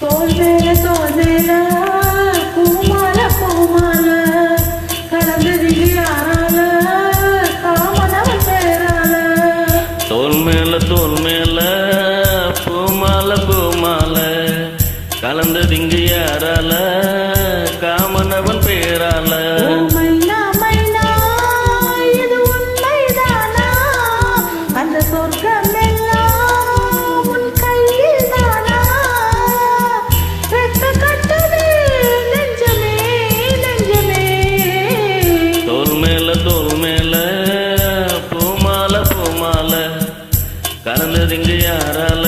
தோல் மேல பூமால பூமால கலந்தது யாரால காமனவன் பேரால. தோல் மேல பூமால பூமால கலந்தது இங்கு யாரால காமனவன் பேரால. மைனா மைனா இது உண்மைதானா அந்த சொர்க்கம் கலந்ததிங்கு யாரால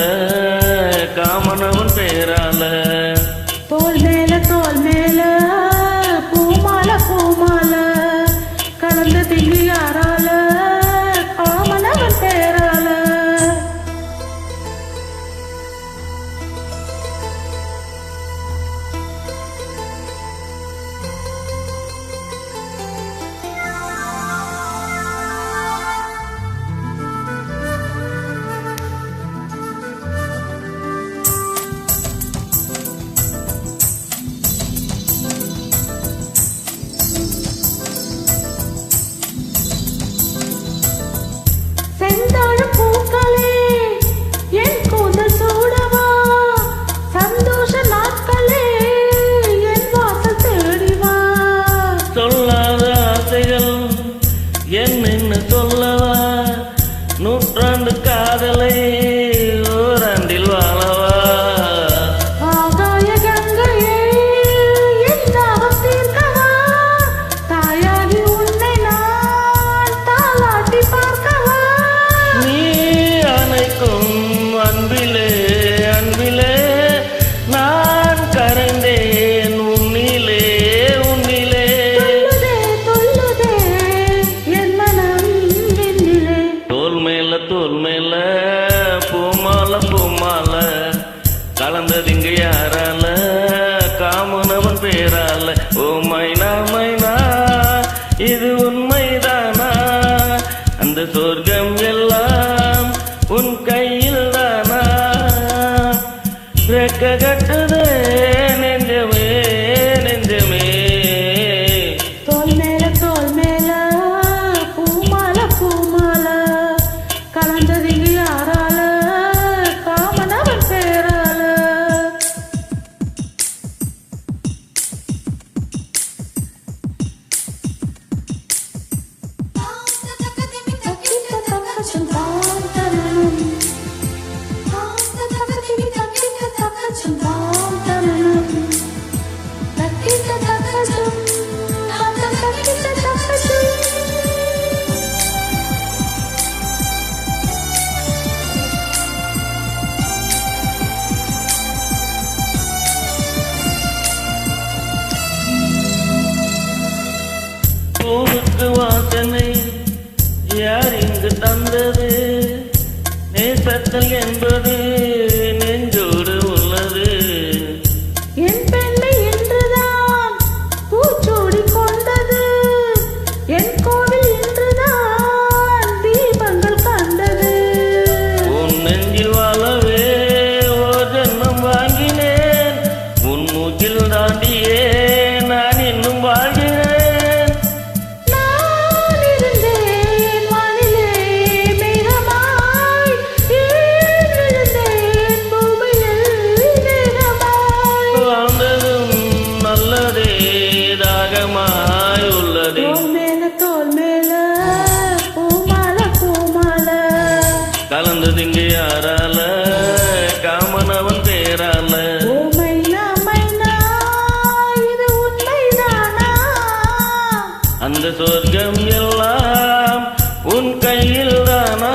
காமனவன் பேரால. தோல் மேல பூமால பூமால கலந்ததிங்கு யாரால காமனவன் பேரால. என்ன சொல்லவா நூற்றாண்டு காதலை ஓராண்டில் வாழவா. ஆகாய கங்கையே என்னாகும் தீர்க்கவா தாயாகி உன்னை நான் தாலாட்டி பார்க்கவா. நீ அணைக்கும் அன்பிலே அன்பிலே நான் கரைந்தேன் உன்னிலே உன்னிலே. தோல் மேல பூமால பூமால கலந்ததிங்கு யாரால காமனவன் பேரால. ஓ மைனா மைனா இது உண்மைதானா அந்த சொர்க்கம் எல்லாம் உன் கையில் தானா. ரெக்க கட்டுதே நெஞ்சமே நெஞ்சமே. தோல் மேல பூமால பூமால கலந்ததிங்கு யாரால காமனவன் பேரால. பூவுக்கு வாசனை யார் இங்கு தந்தது நேசத்தல் என்பது நெஞ்சோடு உள்ளது. என் பெண்ணை என்றுதான் பூச்சோடி கொண்டது என் கோவில் என்றுதான் தீபங்கள் கண்டது. உன் நெஞ்சில் வாழவே ஓர் ஜென்மம் வாங்கினேன் உன் மூச்சில் தாண்டியே நான் இன்னும் வாழ்கிறேன். தோல் மேல பூமால பூமால கலந்ததிங்கு யாரால காமனவன் பேரால. ஓ மைனா மைனா இது உண்மைதானா அந்த சொர்க்கம் எல்லாம் உன் கையில் தானா.